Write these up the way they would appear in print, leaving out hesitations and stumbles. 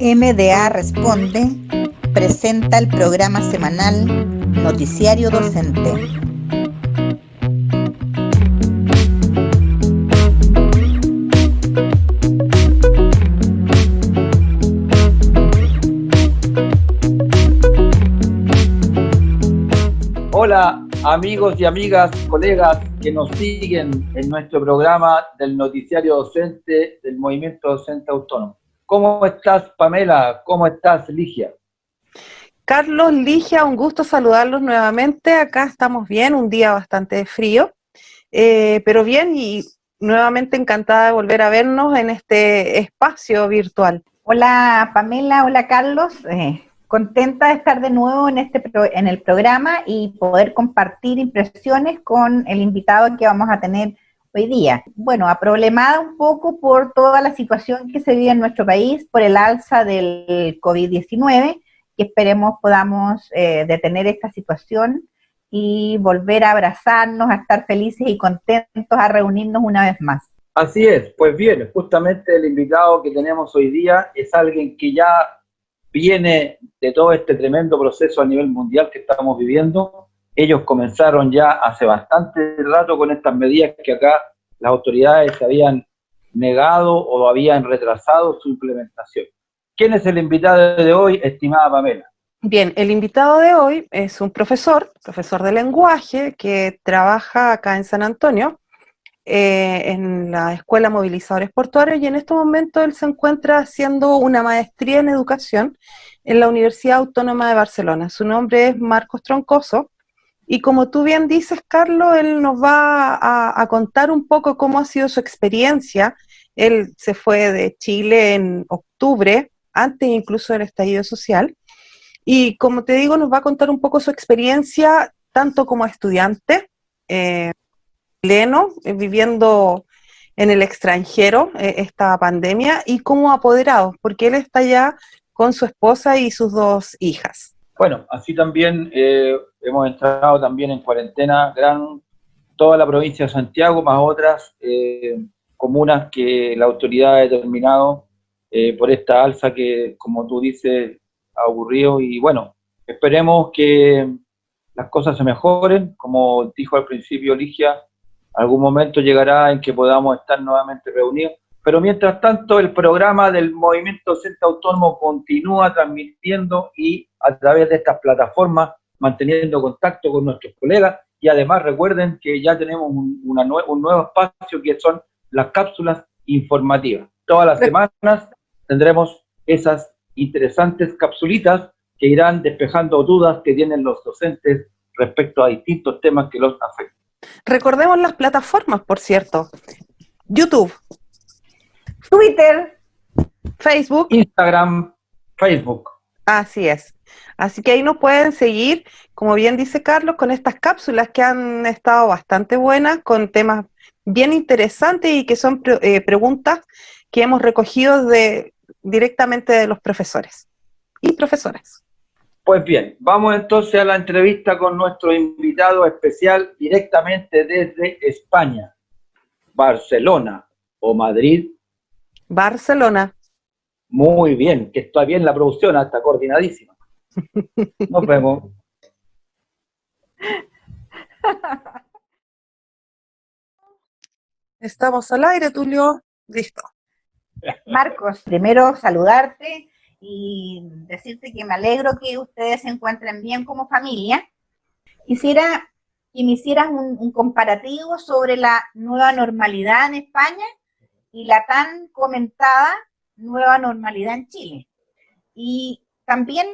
MDA Responde presenta el programa semanal Noticiario Docente. Hola amigos y amigas, colegas que nos siguen en nuestro programa del Noticiario Docente del Movimiento Docente Autónomo. ¿Cómo estás, Pamela? ¿Cómo estás, Ligia? Carlos, Ligia, un gusto saludarlos nuevamente. Acá estamos bien, un día bastante frío, pero bien, y nuevamente encantada de volver a vernos en este espacio virtual. Hola Pamela, hola Carlos, contenta de estar de nuevo en el programa y poder compartir impresiones con el invitado que vamos a tener hoy día. Bueno, aproblemada un poco por toda la situación que se vive en nuestro país, por el alza del COVID-19, que esperemos podamos detener esta situación y volver a abrazarnos, a estar felices y contentos, a reunirnos una vez más. Así es, pues bien, justamente el invitado que tenemos hoy día es alguien que ya viene de todo este tremendo proceso a nivel mundial que estamos viviendo. Ellos comenzaron ya hace bastante rato con estas medidas que acá las autoridades se habían negado o habían retrasado su implementación. ¿Quién es el invitado de hoy, estimada Pamela? Bien, el invitado de hoy es un profesor de lenguaje que trabaja acá en San Antonio, en la Escuela Movilizadores Portuarios, y en este momento él se encuentra haciendo una maestría en educación en la Universidad Autónoma de Barcelona. Su nombre es Marcos Troncoso, y como tú bien dices, Carlos, él nos va a contar un poco cómo ha sido su experiencia. Él se fue de Chile en octubre, antes incluso del estallido social, y como te digo, nos va a contar un poco su experiencia, tanto como estudiante, chileno, viviendo en el extranjero esta pandemia, y como apoderado, porque él está ya con su esposa y sus dos hijas. Bueno, así también hemos entrado también en cuarentena toda la provincia de Santiago, más otras comunas que la autoridad ha determinado por esta alza que, como tú dices, ha ocurrido. Y bueno, esperemos que las cosas se mejoren. Como dijo al principio Ligia, algún momento llegará en que podamos estar nuevamente reunidos. Pero mientras tanto, el programa del Movimiento Docente Autónomo continúa transmitiendo y a través de estas plataformas manteniendo contacto con nuestros colegas. Y además recuerden que ya tenemos un nuevo espacio que son las cápsulas informativas. Todas las semanas tendremos esas interesantes capsulitas que irán despejando dudas que tienen los docentes respecto a distintos temas que los afectan. Recordemos las plataformas, por cierto: YouTube, Twitter, Facebook, Instagram, Facebook. Así es. Así que ahí nos pueden seguir, como bien dice Carlos, con estas cápsulas que han estado bastante buenas, con temas bien interesantes y que son preguntas que hemos recogido directamente de los profesores y profesoras. Pues bien, vamos entonces a la entrevista con nuestro invitado especial directamente desde España, Barcelona o Madrid. Barcelona. Muy bien, que está bien la producción, está coordinadísima. Nos vemos. Estamos al aire, Tulio. Listo. Marcos, primero saludarte y decirte que me alegro que ustedes se encuentren bien como familia. Quisiera que me hicieras un comparativo sobre la nueva normalidad en España y la tan comentada nueva normalidad en Chile. Y también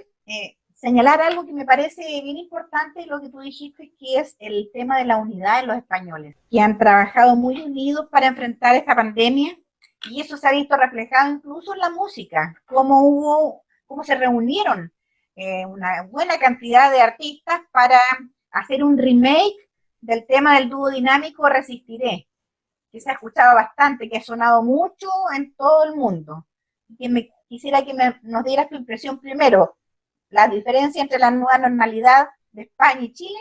señalar algo que me parece bien importante, lo que tú dijiste, que es el tema de la unidad de los españoles, que han trabajado muy unidos para enfrentar esta pandemia, y eso se ha visto reflejado incluso en la música, cómo se reunieron una buena cantidad de artistas para hacer un remake del tema del dúo dinámico Resistiré, que se ha escuchado bastante, que ha sonado mucho en todo el mundo. Quisiera que nos dieras tu impresión primero, la diferencia entre la nueva normalidad de España y Chile,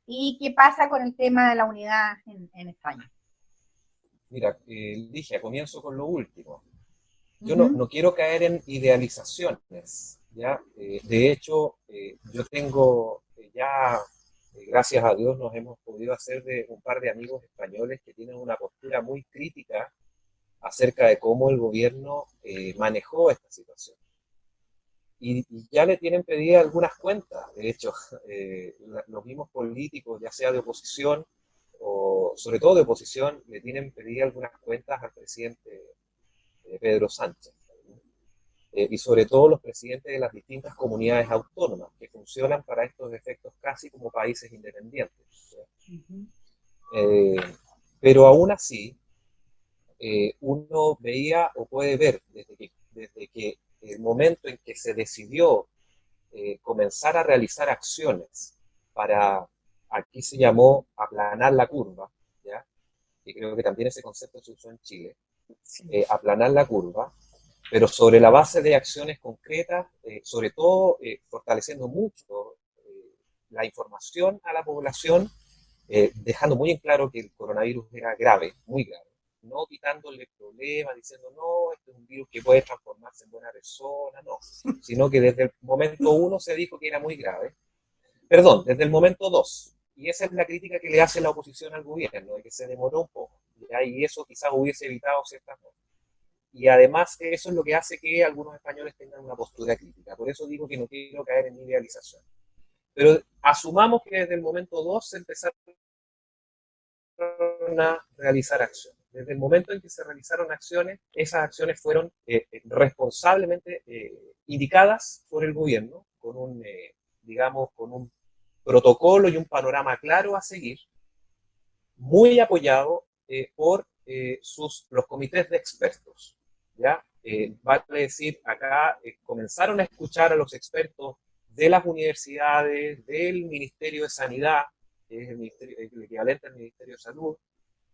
y qué pasa con el tema de la unidad en España. Mira, Ligia, comienzo con lo último. yo no quiero caer en idealizaciones, ¿ya? De hecho, yo tengo ya, gracias a Dios, nos hemos podido hacer de un par de amigos españoles que tienen una postura muy crítica acerca de cómo el gobierno manejó esta situación. Y ya le tienen pedidas algunas cuentas. De hecho, los mismos políticos, ya sea de oposición o sobre todo de oposición, le tienen pedidas algunas cuentas al presidente Pedro Sánchez. Y sobre todo los presidentes de las distintas comunidades autónomas, que funcionan para estos efectos casi como países independientes. Pero aún así, uno veía o puede ver desde que el momento en que se decidió comenzar a realizar acciones para, aquí se llamó aplanar la curva, ¿ya? Y creo que también ese concepto se usó en Chile, aplanar la curva, pero sobre la base de acciones concretas, sobre todo fortaleciendo mucho la información a la población, dejando muy en claro que el coronavirus era grave, muy grave, no quitándole problemas, diciendo no, este es un virus que puede transformarse en buena persona, no, sino que desde el momento 1 se dijo que era muy grave, perdón, desde el momento 2, y esa es la crítica que le hace la oposición al gobierno, de que se demoró un poco, ¿ya? Y eso quizás hubiese evitado ciertas cosas. Y además eso es lo que hace que algunos españoles tengan una postura crítica. Por eso digo que no quiero caer en idealización. Pero asumamos que desde el momento 2 se empezaron a realizar acciones. Desde el momento en que se realizaron acciones, esas acciones fueron responsablemente indicadas por el gobierno, con un, digamos, con un protocolo y un panorama claro a seguir, muy apoyado por los comités de expertos. ¿Ya? Vale decir, acá comenzaron a escuchar a los expertos de las universidades, del Ministerio de Sanidad, que es el equivalente al Ministerio de Salud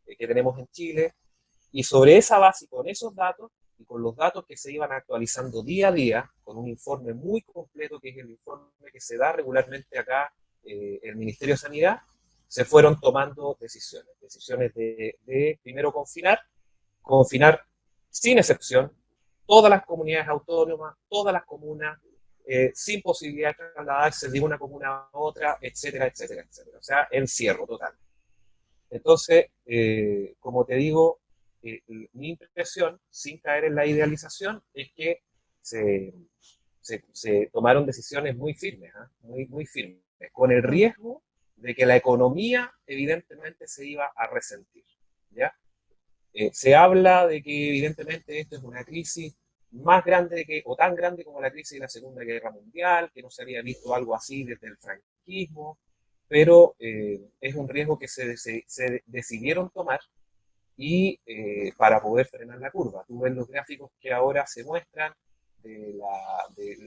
que tenemos en Chile, y sobre esa base, y con esos datos, y con los datos que se iban actualizando día a día, con un informe muy completo, que es el informe que se da regularmente acá, el Ministerio de Sanidad, se fueron tomando decisiones de primero confinar sin excepción, todas las comunidades autónomas, todas las comunas, sin posibilidad de trasladarse de una comuna a otra, etcétera, etcétera, etcétera. O sea, encierro total. Entonces, como te digo, mi impresión, sin caer en la idealización, es que se tomaron decisiones muy firmes, muy firmes, con el riesgo de que la economía evidentemente se iba a resentir, ¿ya? Se habla de que evidentemente esto es una crisis más grande o tan grande como la crisis de la Segunda Guerra Mundial, que no se había visto algo así desde el franquismo, pero es un riesgo que se decidieron tomar y para poder frenar la curva. Tú ves los gráficos que ahora se muestran de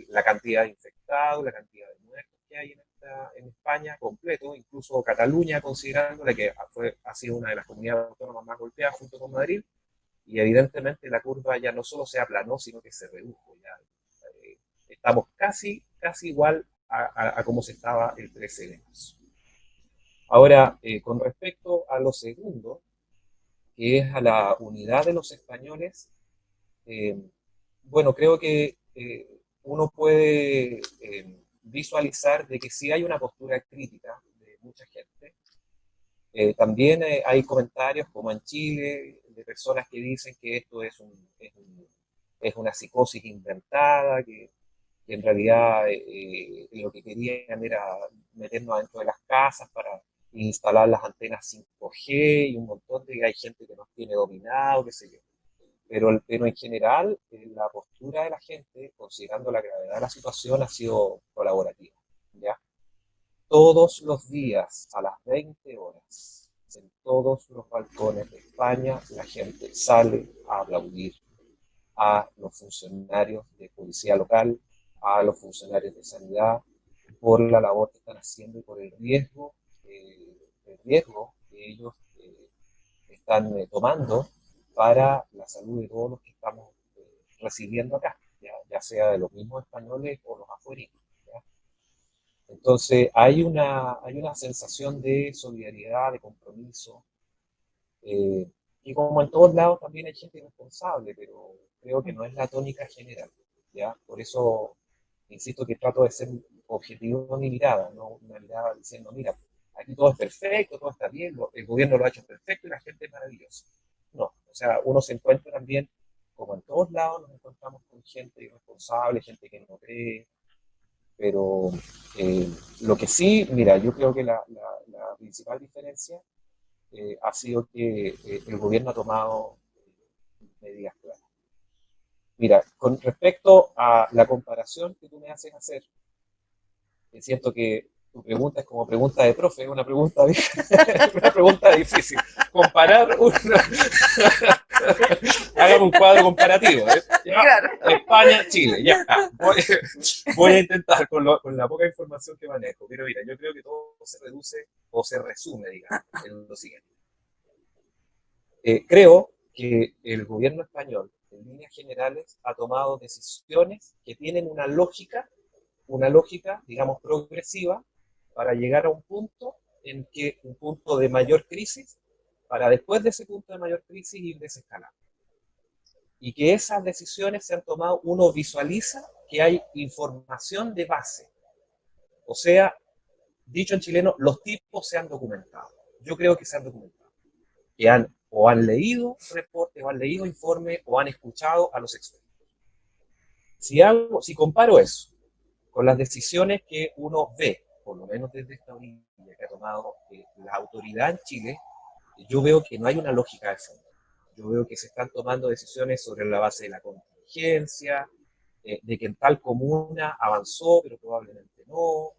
la cantidad de infectados, la cantidad de muertos que hay en España completo, incluso Cataluña, considerándola que ha sido una de las comunidades autónomas más golpeadas junto con Madrid, y evidentemente la curva ya no solo se aplanó, sino que se redujo. Ya, estamos casi igual a cómo se estaba el 13 de marzo. Ahora, con respecto a lo segundo, que es a la unidad de los españoles, bueno, creo que uno puede visualizar de que sí hay una postura crítica de mucha gente. También hay comentarios, como en Chile, de personas que dicen que esto es una psicosis inventada, que en realidad lo que querían era meternos dentro de las casas para instalar las antenas 5G y un montón de... Hay gente que nos tiene dominado, qué sé yo. Pero en general, la postura de la gente, considerando la gravedad de la situación, ha sido colaborativa, ¿ya? Todos los días, a las 20 horas, en todos los balcones de España, la gente sale a aplaudir a los funcionarios de policía local, a los funcionarios de sanidad, por la labor que están haciendo y por el riesgo que ellos están tomando para la salud de todos los que estamos recibiendo acá, ya sea de los mismos españoles o los afuerinos. Entonces hay una sensación de solidaridad, de compromiso, y como en todos lados también hay gente irresponsable, pero creo que no es la tónica general, ¿ya? Por eso insisto que trato de ser objetivo en mi mirada, no una mirada diciendo, mira, aquí todo es perfecto, todo está bien, el gobierno lo ha hecho perfecto y la gente es maravillosa. No, o sea, uno se encuentra también, como en todos lados, nos encontramos con gente irresponsable, gente que no cree, pero lo que sí, mira, yo creo que la principal diferencia ha sido que el gobierno ha tomado medidas claras. Mira, con respecto a la comparación que tú me haces hacer, es cierto que tu pregunta es como pregunta de profe, es una pregunta, una pregunta difícil. Comparar una... Hagamos un cuadro comparativo. ¿Ya? Claro. España, Chile, ya. Voy a intentar con la poca información que manejo. Pero mira, yo creo que todo se reduce o se resume, digamos, en lo siguiente. Creo que el gobierno español, en líneas generales, ha tomado decisiones que tienen una lógica, digamos, progresiva, para llegar a un punto un punto de mayor crisis, para después de ese punto de mayor crisis ir desescalando. Y que esas decisiones se han tomado, uno visualiza que hay información de base. O sea, dicho en chileno, los tipos se han documentado. Yo creo que se han documentado. Que han leído reportes, o han leído informes, o han escuchado a los expertos. Si comparo eso con las decisiones que uno ve, por lo menos desde esta orilla que ha tomado la autoridad en Chile, yo veo que no hay una lógica de fondo. Yo veo que se están tomando decisiones sobre la base de la contingencia, de que en tal comuna avanzó, pero probablemente no,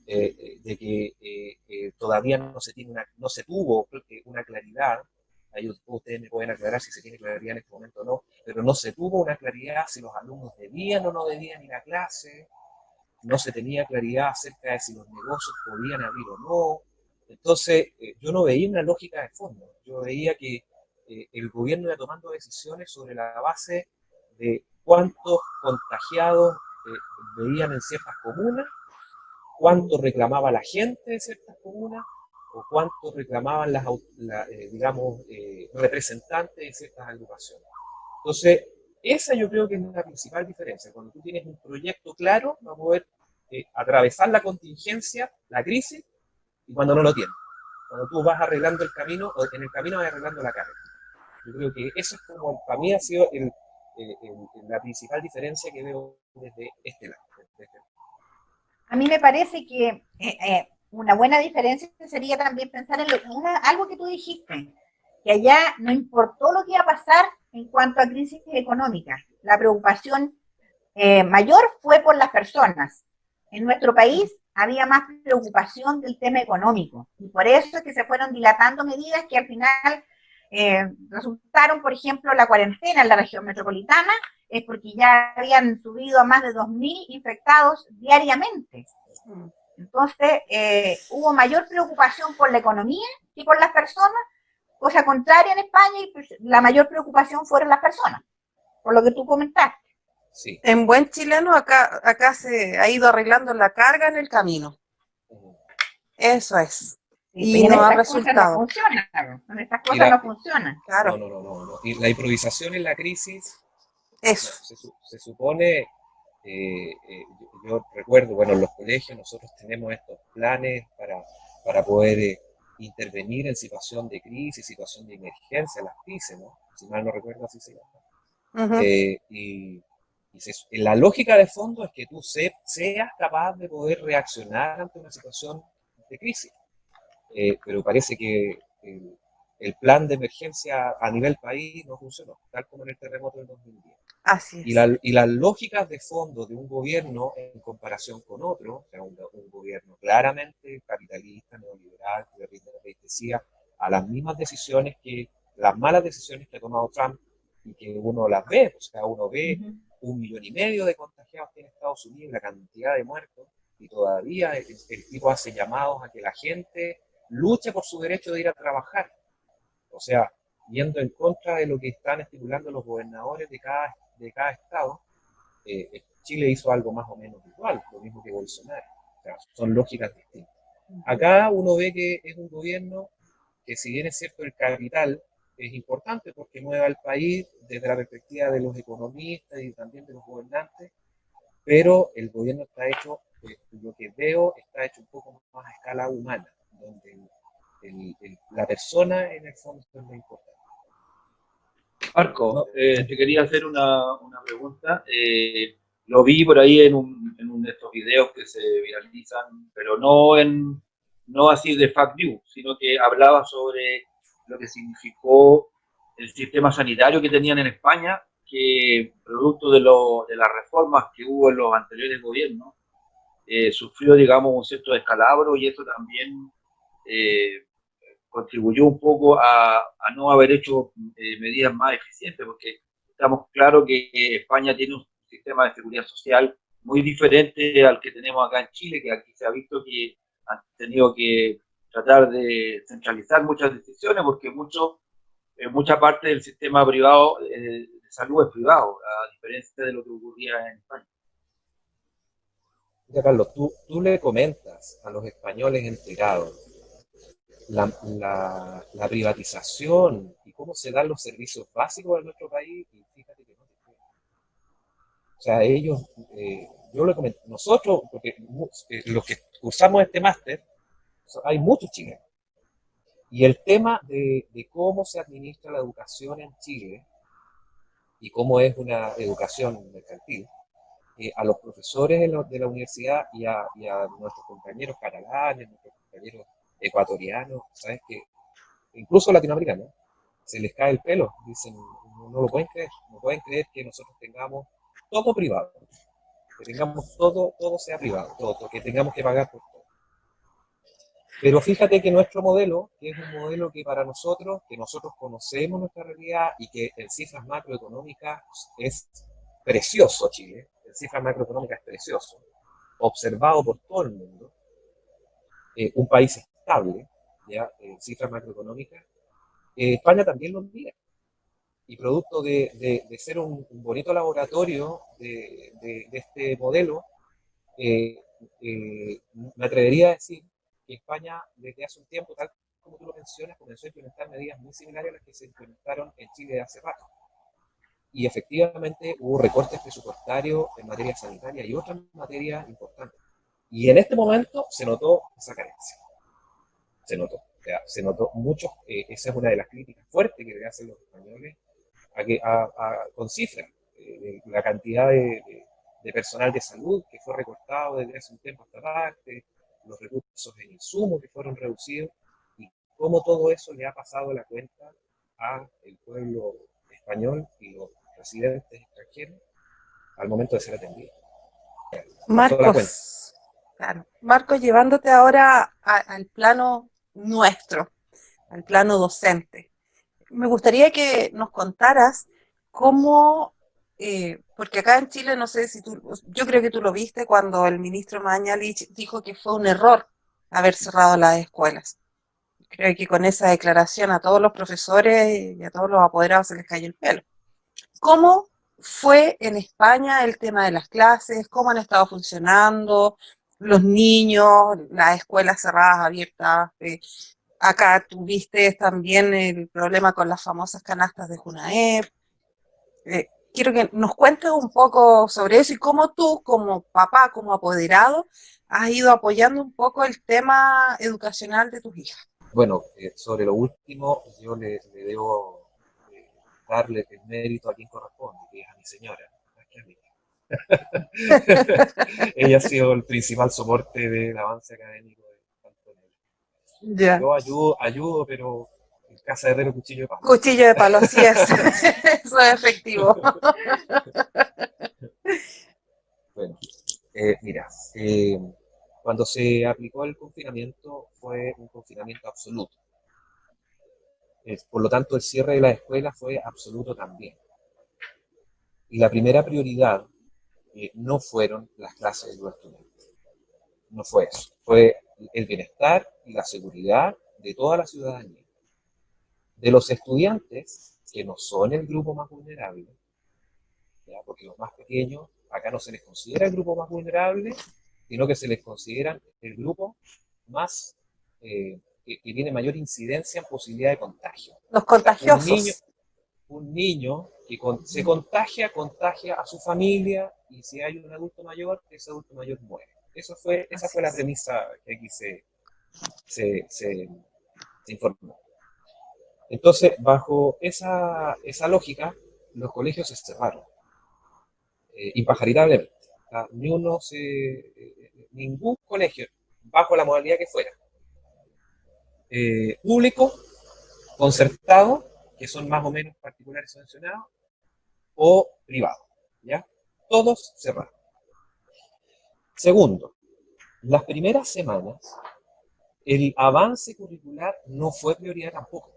de que todavía no se tuvo una claridad. Ahí ustedes me pueden aclarar si se tiene claridad en este momento o no, pero no se tuvo una claridad si los alumnos debían o no debían ir a clase, no se tenía claridad acerca de si los negocios podían abrir o no. Entonces, yo no veía una lógica de fondo. Yo veía que el gobierno iba tomando decisiones sobre la base de cuántos contagiados veían en ciertas comunas, cuánto reclamaba la gente de ciertas comunas, o cuánto reclamaban digamos, representantes de ciertas agrupaciones. Entonces, esa yo creo que es la principal diferencia. Cuando tú tienes un proyecto claro, vas a poder atravesar la contingencia, la crisis, y cuando no lo tienes. Cuando tú vas arreglando el camino, o en el camino vas arreglando la carga. Yo creo que eso es como, para mí ha sido la principal diferencia que veo desde este lado. A mí me parece que una buena diferencia sería también pensar en algo que tú dijiste, que allá no importó lo que iba a pasar en cuanto a crisis económica. La preocupación mayor fue por las personas. En nuestro país había más preocupación del tema económico y por eso es que se fueron dilatando medidas que al final resultaron, por ejemplo, la cuarentena en la región metropolitana, es porque ya habían subido a más de 2.000 infectados diariamente. Entonces, hubo mayor preocupación por la economía que por las personas, cosa contraria en España, y pues, la mayor preocupación fueron las personas, por lo que tú comentaste. Sí. En buen chileno, acá se ha ido arreglando la carga en el camino. Eso es. Sí, Y no ha No resultado. funcionan, en estas cosas no funcionan. Claro. No. Y la improvisación en la crisis, Eso. se supone, yo recuerdo, bueno, en los colegios nosotros tenemos estos planes para poder intervenir en situación de crisis, situación de emergencia, las PICE, ¿no? Si mal no recuerdo, así se llama. La lógica de fondo es que tú seas capaz de poder reaccionar ante una situación de crisis. Pero parece que el plan de emergencia a nivel país no funcionó, tal como en el terremoto del 2010. Así es. Y las lógicas de fondo de un gobierno en comparación con otro, o sea, un gobierno claramente capitalista, neoliberal, que rinde la pleitesía a las mismas decisiones las malas decisiones que ha tomado Trump y que uno las ve, o sea, uno ve 1,5 millones de contagiados que en Estados Unidos, la cantidad de muertos, y todavía el tipo hace llamados a que la gente luche por su derecho de ir a trabajar. O sea, yendo en contra de lo que están estipulando los gobernadores de cada estado, Chile hizo algo más o menos igual, lo mismo que Bolsonaro. O sea, son lógicas distintas. Acá uno ve que es un gobierno que, si bien es cierto, el capital es importante porque mueve al país desde la perspectiva de los economistas y también de los gobernantes, pero el gobierno está hecho, lo que veo, está hecho un poco más a escala humana, donde la persona en el fondo es lo importante. Marco, No, te quería hacer una pregunta. Lo vi por ahí en uno de estos videos que se viralizan, pero no así de fact news, sino que hablaba sobre lo que significó el sistema sanitario que tenían en España, que producto de las reformas que hubo en los anteriores gobiernos, sufrió, digamos, un cierto descalabro y eso también eh, contribuyó un poco a no haber hecho medidas más eficientes, porque estamos claros que España tiene un sistema de seguridad social muy diferente al que tenemos acá en Chile, que aquí se ha visto que han tenido que tratar de centralizar muchas decisiones, porque mucha parte del sistema privado de salud es privado, a diferencia de lo que ocurría en España. ya, Carlos, tú le comentas a los españoles enterados la privatización y cómo se dan los servicios básicos en nuestro país, y fíjate que no te creen. O sea, ellos, yo le comento, nosotros, porque los que cursamos este máster, hay muchos chilenos, y el tema de cómo se administra la educación en Chile y cómo es una educación mercantil, a los profesores de la universidad y a nuestros compañeros catalanes, nuestros compañeros ecuatorianos, ¿sabes? Que incluso latinoamericanos, se les cae el pelo, dicen, no lo pueden creer, no pueden creer que nosotros tengamos todo privado, que tengamos todo sea privado, todo, que tengamos que pagar por todo. Pero fíjate que nuestro modelo, que es un modelo que para nosotros, que nosotros conocemos nuestra realidad y que en cifras macroeconómicas es precioso Chile, en cifras macroeconómicas es precioso, observado por todo el mundo, un país estable, ya, en cifras macroeconómicas, España también lo mira. Y producto de ser un bonito laboratorio de este modelo, eh, me atrevería a decir que España desde hace un tiempo, tal como tú lo mencionas, comenzó a implementar medidas muy similares a las que se implementaron en Chile hace rato. Y efectivamente hubo recortes presupuestarios en materia sanitaria y otras materias importantes. Y en este momento se notó esa carencia. Se notó. O sea, se notó mucho. Esa es una de las críticas fuertes que le hacen los españoles con cifras. La cantidad de personal de salud que fue recortado desde hace un tiempo a esta parte, los recursos en insumos que fueron reducidos, y cómo todo eso le ha pasado la cuenta al pueblo español y los residentes extranjeros al momento de ser atendidos. Pasó la cuenta. Marcos, claro, Marcos, llevándote ahora al plano nuestro, al plano docente. Me gustaría que nos contaras cómo, porque acá en Chile, no sé si tú, yo creo que tú lo viste cuando el ministro Mañalich dijo que fue un error haber cerrado las escuelas. Creo que con esa declaración a todos los profesores y a todos los apoderados se les cayó el pelo. ¿Cómo fue en España el tema de las clases? ¿Cómo han estado funcionando los niños, las escuelas cerradas, abiertas? Acá tuviste también el problema con las famosas canastas de Junaep. Quiero que nos cuentes un poco sobre eso y cómo tú, como papá, como apoderado, has ido apoyando un poco el tema educacional de tus hijas. Bueno, sobre lo último, yo le debo darle el mérito a quien corresponde, que es a mi señora, más que a mí. Ella ha sido el principal soporte del avance académico de Antonio. Ya. Yo ayudo, pero en casa de herrero cuchillo de palo. Cuchillo de palo, sí es. Eso es efectivo. Bueno, mira, cuando se aplicó el confinamiento fue un confinamiento absoluto. Por lo tanto, el cierre de la escuela fue absoluto también. Y la primera prioridad no fueron las clases de los estudiantes. No fue eso. Fue el bienestar y la seguridad de toda la ciudadanía. De los estudiantes, que no son el grupo más vulnerable, ¿ya? Porque los más pequeños, acá no se les considera el grupo más vulnerable, sino que se les considera el grupo más que tiene mayor incidencia en posibilidad de contagio. Los contagiosos. Un niño que se contagia a su familia, y si hay un adulto mayor, ese adulto mayor muere. Esa fue la premisa que aquí se informó. Entonces, bajo esa lógica, los colegios se cerraron, impajaritablemente. O sea, ningún colegio, bajo la modalidad que fuera, público, concertado, que son más o menos particulares subvencionados, o privado, ¿ya? Todos cerrados. Segundo, las primeras semanas, el avance curricular no fue prioridad tampoco.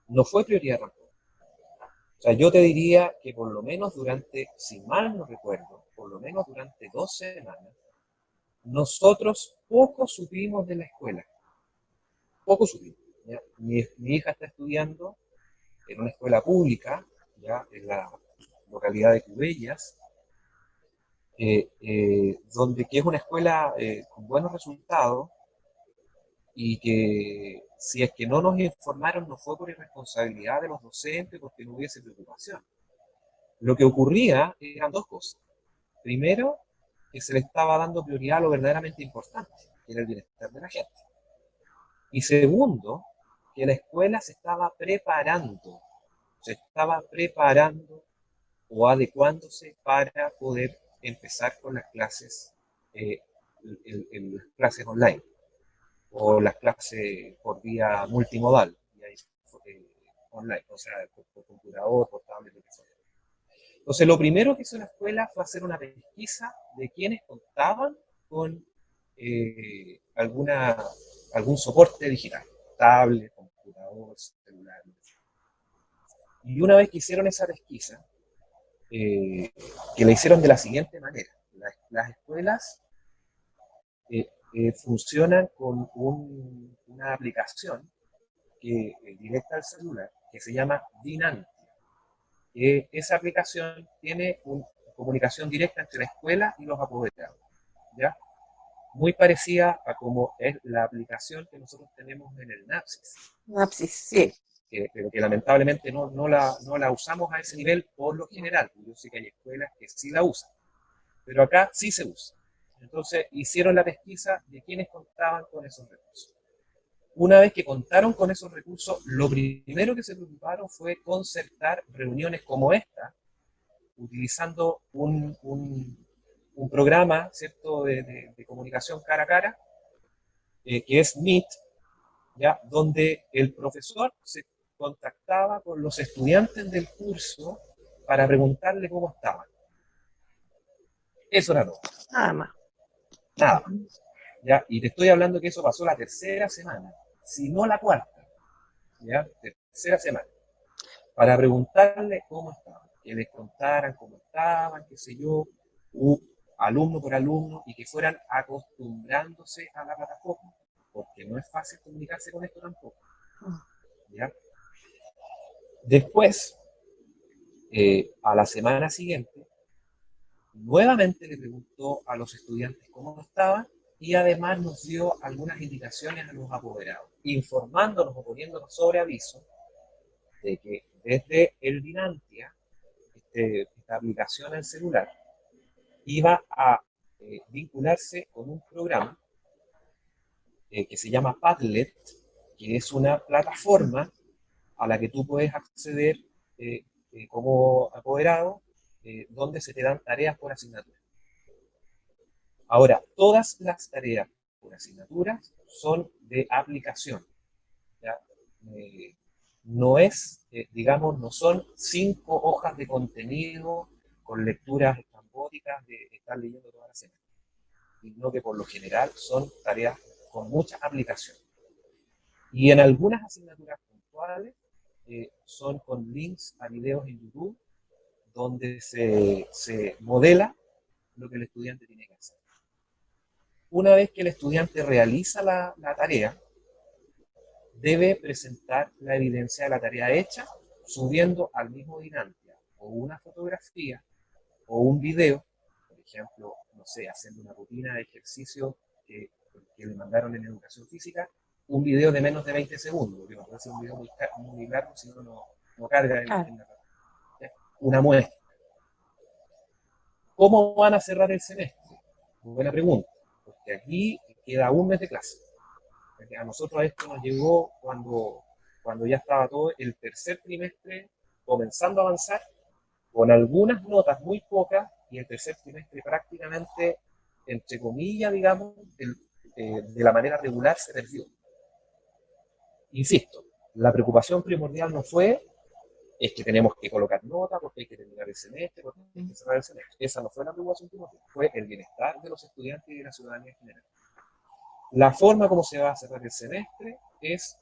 No fue prioridad tampoco. O sea, yo te diría que por lo menos durante, si mal no recuerdo, por lo menos durante 2 semanas, nosotros poco supimos de la escuela. Poco supimos. ¿Ya? Mi hija está estudiando en una escuela pública, ya en la localidad de Cubellas, que es una escuela con buenos resultados, y que si es que no nos informaron no fue por irresponsabilidad de los docentes, porque no hubiese preocupación. Lo que ocurría eran 2 cosas. Primero, que se le estaba dando prioridad a lo verdaderamente importante, que era el bienestar de la gente. Y segundo, que la escuela se estaba preparando o adecuándose para poder empezar con las clases, las clases online, o las clases por vía multimodal, online, o sea, por computador, por tablet, lo que sea. Entonces, lo primero que hizo la escuela fue hacer una pesquisa de quienes contaban con algún soporte digital, tablet, computador, celular. Y una vez que hicieron esa pesquisa, que la hicieron de la siguiente manera: las escuelas funcionan con una aplicación directa al celular, que se llama Dinantia. Esa aplicación tiene una comunicación directa entre la escuela y los apoderados, ¿ya? Muy parecida a como es la aplicación que nosotros tenemos en el NAPSIS. NAPSIS, sí. Pero que lamentablemente no la usamos a ese nivel por lo general. Yo sé que hay escuelas que sí la usan, pero acá sí se usa. Entonces hicieron la pesquisa de quienes contaban con esos recursos. Una vez que contaron con esos recursos, lo primero que se preocuparon fue concertar reuniones como esta, utilizando un programa, ¿cierto?, de comunicación cara a cara, que es Meet, ¿ya?, donde el profesor se contactaba con los estudiantes del curso para preguntarle cómo estaban. Eso era todo. Nada más. Nada más. ¿Ya? Y te estoy hablando que eso pasó la 3ª semana, si no la 4ª, ¿ya? 3ª semana, para preguntarle cómo estaban, que les contaran cómo estaban, qué sé yo, alumno por alumno, y que fueran acostumbrándose a la plataforma, porque no es fácil comunicarse con esto tampoco, ¿ya? Después, a la semana siguiente, nuevamente le preguntó a los estudiantes cómo estaban, y además nos dio algunas indicaciones a los apoderados, informándonos o poniéndonos sobre aviso de que desde el Dinantia, esta aplicación en celular, iba a vincularse con un programa que se llama Padlet, que es una plataforma a la que tú puedes acceder como apoderado, donde se te dan tareas por asignatura. Ahora, todas las tareas por asignatura son de aplicación, ¿ya? No son 5 hojas de contenido con lecturas estrambóticas de estar leyendo toda la semana, sino que por lo general son tareas con mucha aplicación. Y en algunas asignaturas puntuales son con links a videos en YouTube, donde se modela lo que el estudiante tiene que hacer. Una vez que el estudiante realiza la tarea, debe presentar la evidencia de la tarea hecha, subiendo al mismo Dinantia o una fotografía o un video, por ejemplo, no sé, haciendo una rutina de ejercicio que le mandaron en educación física, un video de menos de 20 segundos, porque no puede ser un video muy largo, si no, no carga en la ¿ya? Una muestra. ¿Cómo van a cerrar el semestre? Buena pregunta, porque aquí queda un mes de clase. A nosotros esto nos llegó cuando ya estaba todo el tercer trimestre comenzando a avanzar, con algunas notas muy pocas, y el tercer trimestre prácticamente, entre comillas, digamos, de la manera regular se perdió. Insisto, la preocupación primordial no fue es que tenemos que colocar nota porque hay que terminar el semestre, porque hay que cerrar el semestre. Esa no fue la preocupación primordial, fue el bienestar de los estudiantes y de la ciudadanía en general. La forma como se va a cerrar el semestre es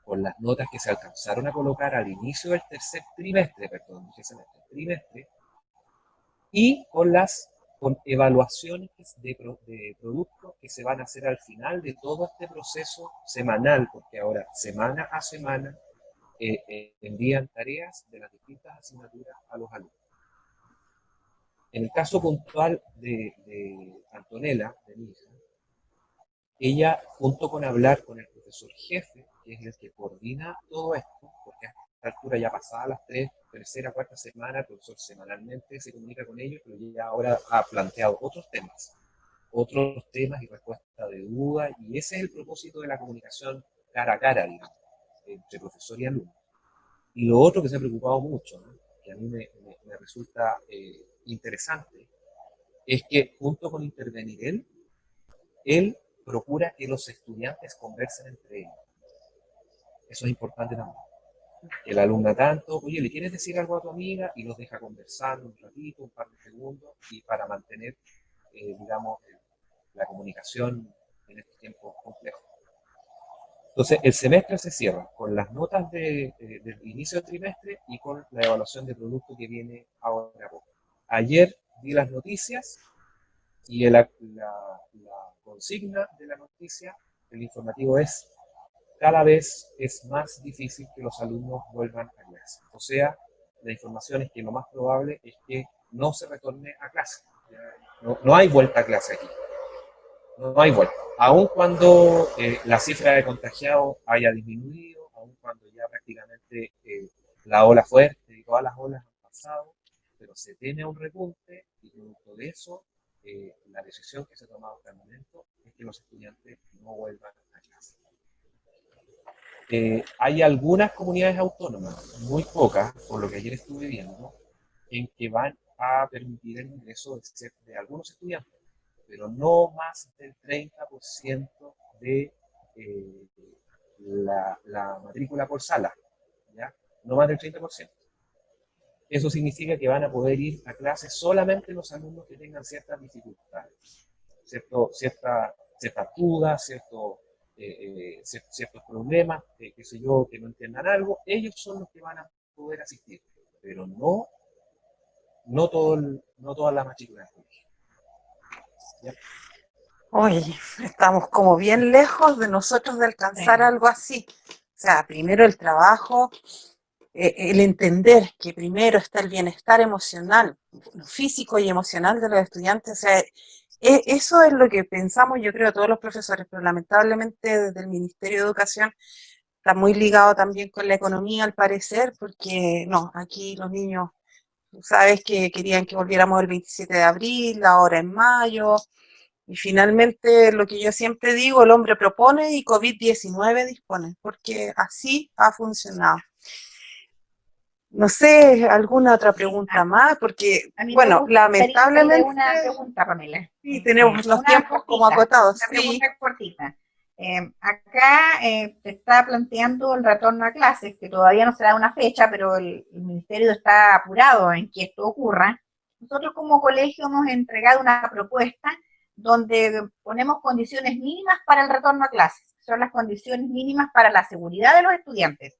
con las notas que se alcanzaron a colocar al inicio del tercer trimestre, perdón, dije semestre, trimestre, y con evaluaciones de productos que se van a hacer al final de todo este proceso semanal, porque ahora semana a semana envían tareas de las distintas asignaturas a los alumnos. En el caso puntual de Antonella, de mi hija, ella, junto con hablar con el profesor jefe, que es el que coordina todo esto, porque a esta altura ya pasada las tercera, cuarta semana, el profesor semanalmente se comunica con ellos, pero ella ahora ha planteado otros temas y respuesta de duda, y ese es el propósito de la comunicación cara a cara, digamos, entre profesor y alumno. Y lo otro que se ha preocupado mucho, ¿no?, que a mí me resulta interesante, es que junto con intervenir él procura que los estudiantes conversen entre ellos. Eso es importante también. Que el alumno tanto, oye, ¿le quieres decir algo a tu amiga? Y los deja conversando un ratito, un par de segundos, y para mantener, digamos, la comunicación en estos tiempos complejos. Entonces, el semestre se cierra con las notas del inicio del trimestre y con la evaluación de producto que viene ahora a poco. Ayer di las noticias y la consigna de la noticia, el informativo es: cada vez es más difícil que los alumnos vuelvan a clase. O sea, la información es que lo más probable es que no se retorne a clase. No hay vuelta a clase aquí. No hay vuelta. Aun cuando la cifra de contagiados haya disminuido, aun cuando ya prácticamente la ola fuerte y todas las olas han pasado, pero se tiene un repunte y producto de eso, la decisión que se ha tomado hasta el momento es que los estudiantes no vuelvan a clase. Hay algunas comunidades autónomas, muy pocas, por lo que ayer estuve viendo, en que van a permitir el ingreso de algunos estudiantes, pero no más del 30% de la matrícula por sala, ¿ya? No más del 30%. Eso significa que van a poder ir a clases solamente los alumnos que tengan ciertas dificultades, ciertas dudas, ciertos problemas, qué sé yo, que no entiendan algo. Ellos son los que van a poder asistir, pero no toda la matrícula del colegio. ¿Ya? Oye, estamos como bien lejos de nosotros de alcanzar algo así. O sea, primero el trabajo, el entender que primero está el bienestar emocional, físico y emocional de los estudiantes. O sea, eso es lo que pensamos, yo creo, todos los profesores, pero lamentablemente desde el Ministerio de Educación está muy ligado también con la economía, al parecer, porque no, aquí los niños, tú sabes que querían que volviéramos el 27 de abril, ahora en mayo. Y finalmente, lo que yo siempre digo, el hombre propone y COVID-19 dispone, porque así ha funcionado. No sé, alguna otra pregunta más, porque, bueno, lamentablemente, una pregunta, Pamela. sí, tenemos los tiempos como acotados. Una pregunta cortita. Acá se está planteando el retorno a clases, que todavía no se da una fecha, pero el Ministerio está apurado en que esto ocurra. Nosotros como colegio hemos entregado una propuesta donde ponemos condiciones mínimas para el retorno a clases. Son las condiciones mínimas para la seguridad de los estudiantes.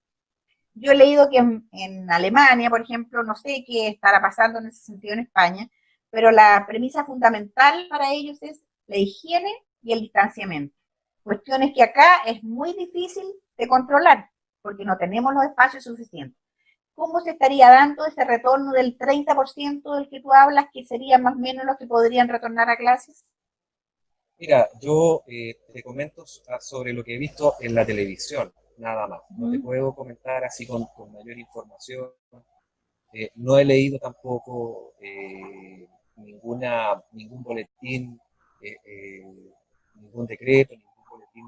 Yo he leído que en Alemania, por ejemplo, no sé qué estará pasando en ese sentido en España, pero la premisa fundamental para ellos es la higiene y el distanciamiento. Cuestiones que acá es muy difícil de controlar, porque no tenemos los espacios suficientes. ¿Cómo se estaría dando ese retorno del 30% del que tú hablas, que serían más o menos los que podrían retornar a clases? Mira, yo te comento sobre lo que he visto en la televisión, nada más. No te Ujú. puedo comentar así con mayor información. No he leído tampoco ningún boletín, eh, eh, ningún decreto, ningún boletín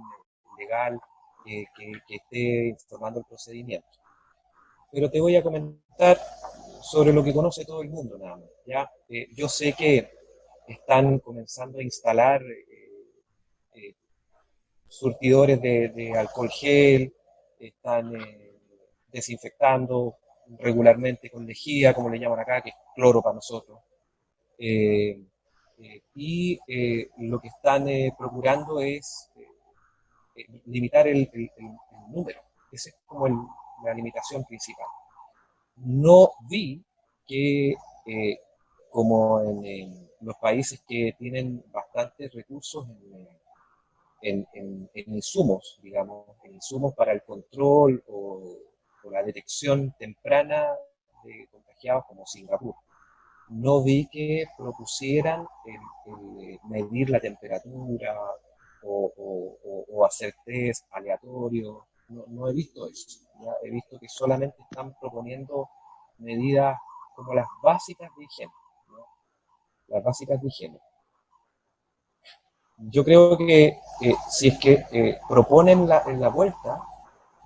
legal que esté informando el procedimiento. Pero te voy a comentar sobre lo que conoce todo el mundo, nada más. ¿Ya? Yo sé que están comenzando a instalar eh, surtidores de alcohol gel, están desinfectando regularmente con lejía, como le llaman acá, que es cloro para nosotros. Eh, lo que están procurando es limitar el número. Esa es como la limitación principal. No vi que, como en los países que tienen bastantes recursos en insumos, digamos, en insumos para el control o la detección temprana de contagiados como Singapur. No vi que propusieran el medir la temperatura o hacer test aleatorios. No, no he visto eso. ¿Ya? He visto que solamente están proponiendo medidas como las básicas de higiene, ¿no? Las básicas de higiene. Yo creo que si es que proponen en la vuelta,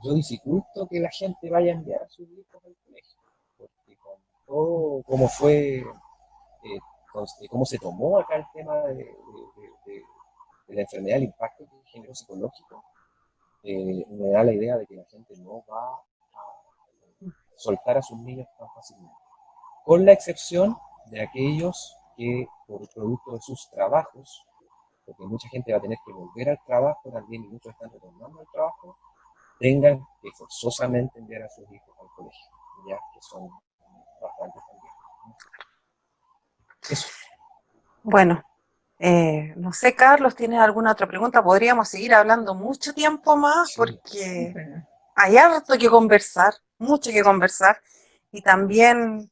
yo dificulto que la gente vaya a enviar a sus hijos al colegio, porque con todo cómo fue, cómo se tomó acá el tema de la enfermedad, el impacto que generó psicológico, me da la idea de que la gente no va a soltar a sus niños tan fácilmente, con la excepción de aquellos que por producto de sus trabajos, porque mucha gente va a tener que volver al trabajo también y muchos están retornando al trabajo, tengan que forzosamente enviar a sus hijos al colegio, ya que son bastantes también. Eso. Bueno, no sé, Carlos, ¿tienes alguna otra pregunta? Podríamos seguir hablando mucho tiempo más Sí. porque hay harto que conversar, mucho que conversar y también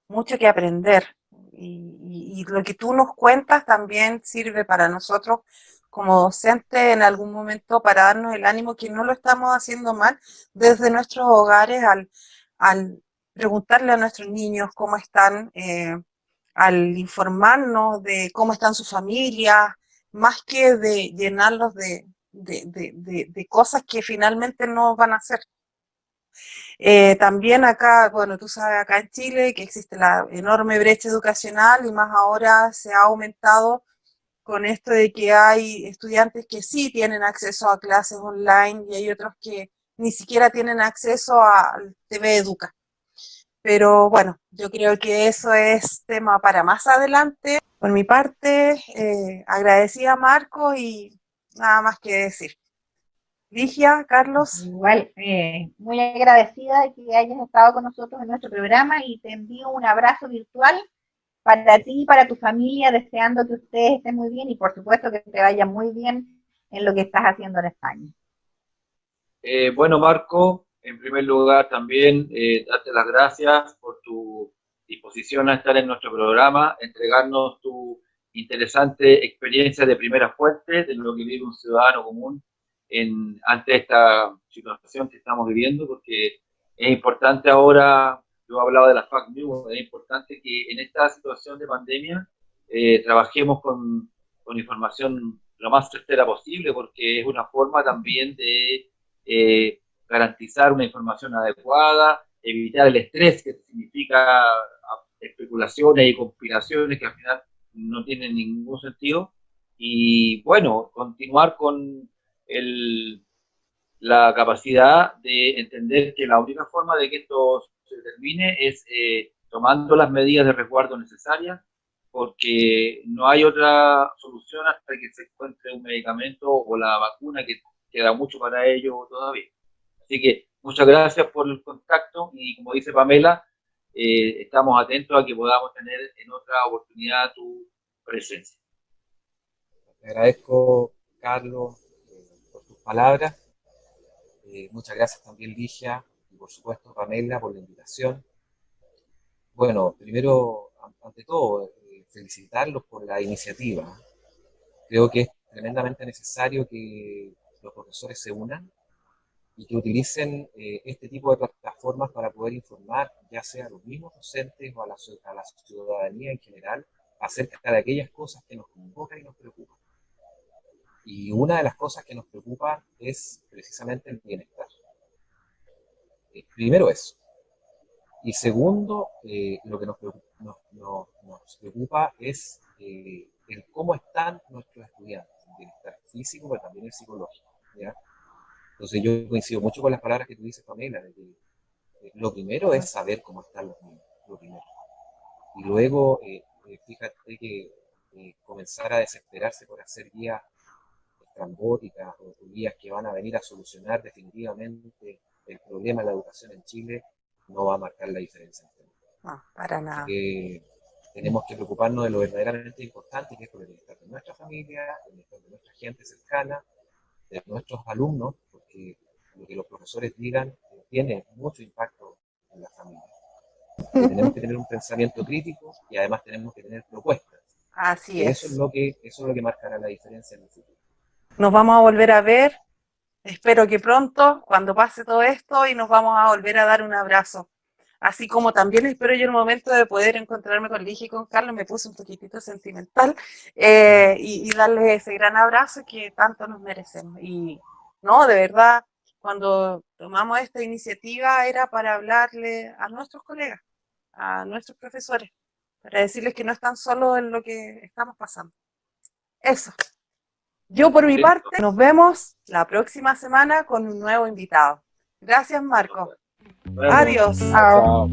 mucho que aprender. Y lo que tú nos cuentas también sirve para nosotros como docentes en algún momento para darnos el ánimo que no lo estamos haciendo mal desde nuestros hogares al preguntarle a nuestros niños cómo están, al informarnos de cómo están sus familias, más que de llenarlos de cosas que finalmente no van a hacer. También acá, bueno, tú sabes, acá en Chile que existe la enorme brecha educacional y más ahora se ha aumentado con esto de que hay estudiantes que sí tienen acceso a clases online y hay otros que ni siquiera tienen acceso al TV Educa. Pero bueno, yo creo que eso es tema para más adelante. Por mi parte, agradecida Marco y nada más que decir. Ligia, Carlos. Igual, muy agradecida de que hayas estado con nosotros en nuestro programa y te envío un abrazo virtual para ti y para tu familia, deseando que ustedes estén muy bien y por supuesto que te vaya muy bien en lo que estás haciendo en España. Bueno, Marco, en primer lugar también darte las gracias por tu disposición a estar en nuestro programa, entregarnos tu interesante experiencia de primera fuente de lo que vive un ciudadano común ante esta situación que estamos viviendo, porque es importante ahora, yo he hablado de la fake news, es importante que en esta situación de pandemia trabajemos con información lo más certera posible, porque es una forma también de garantizar una información adecuada, evitar el estrés que significa especulaciones y conspiraciones que al final no tienen ningún sentido. Y bueno, continuar con el, la capacidad de entender que la única forma de que esto se termine es tomando las medidas de resguardo necesarias, porque no hay otra solución hasta que se encuentre un medicamento o la vacuna, que queda mucho para ello todavía. Así que muchas gracias por el contacto y como dice Pamela, estamos atentos a que podamos tener en otra oportunidad tu presencia. Te agradezco, Carlos, por tus palabras. Muchas gracias también, Ligia, y por supuesto, Pamela, por la invitación. Bueno, primero, ante todo, felicitarlos por la iniciativa. Creo que tremendamente necesario que los profesores se unan y que utilicen este tipo de plataformas para poder informar, ya sea a los mismos docentes o a la ciudadanía en general, acerca de aquellas cosas que nos convocan y nos preocupan. Y una de las cosas que nos preocupa es precisamente el bienestar. Primero eso. Y segundo, lo que nos preocupa es el cómo están nuestros estudiantes, el bienestar físico, pero también el psicológico, ¿ya? Entonces yo coincido mucho con las palabras que tú dices, Pamela, de que lo primero es saber cómo están los niños, lo primero. Y luego, fíjate que comenzar a desesperarse por hacer guías estrambóticas o guías que van a venir a solucionar definitivamente el problema de la educación en Chile no va a marcar la diferencia. No, para nada. Así que tenemos que preocuparnos de lo verdaderamente importante, que es por el bienestar de nuestra familia, el bienestar de nuestra gente cercana, de nuestros alumnos, porque lo que los profesores digan tiene mucho impacto en la familia. Tenemos que tener un pensamiento crítico y además tenemos que tener propuestas. Así es. Eso es lo que marcará la diferencia en el futuro. Nos vamos a volver a ver, espero que pronto, cuando pase todo esto, y nos vamos a volver a dar un abrazo. Así como también espero yo el momento de poder encontrarme con Ligia y con Carlos, me puse un poquitito sentimental, y darles ese gran abrazo que tanto nos merecemos. Y no, de verdad, cuando tomamos esta iniciativa era para hablarle a nuestros colegas, a nuestros profesores, para decirles que no están solos en lo que estamos pasando. Eso. Yo por mi parte, nos vemos la próxima semana con un nuevo invitado. Gracias, Marco. Bueno, Adiós. chao.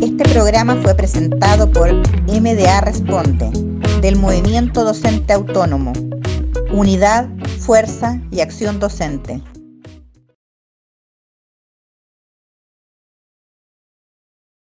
Este programa fue presentado por MDA Responde, del Movimiento Docente Autónomo, Unidad, Fuerza y Acción Docente.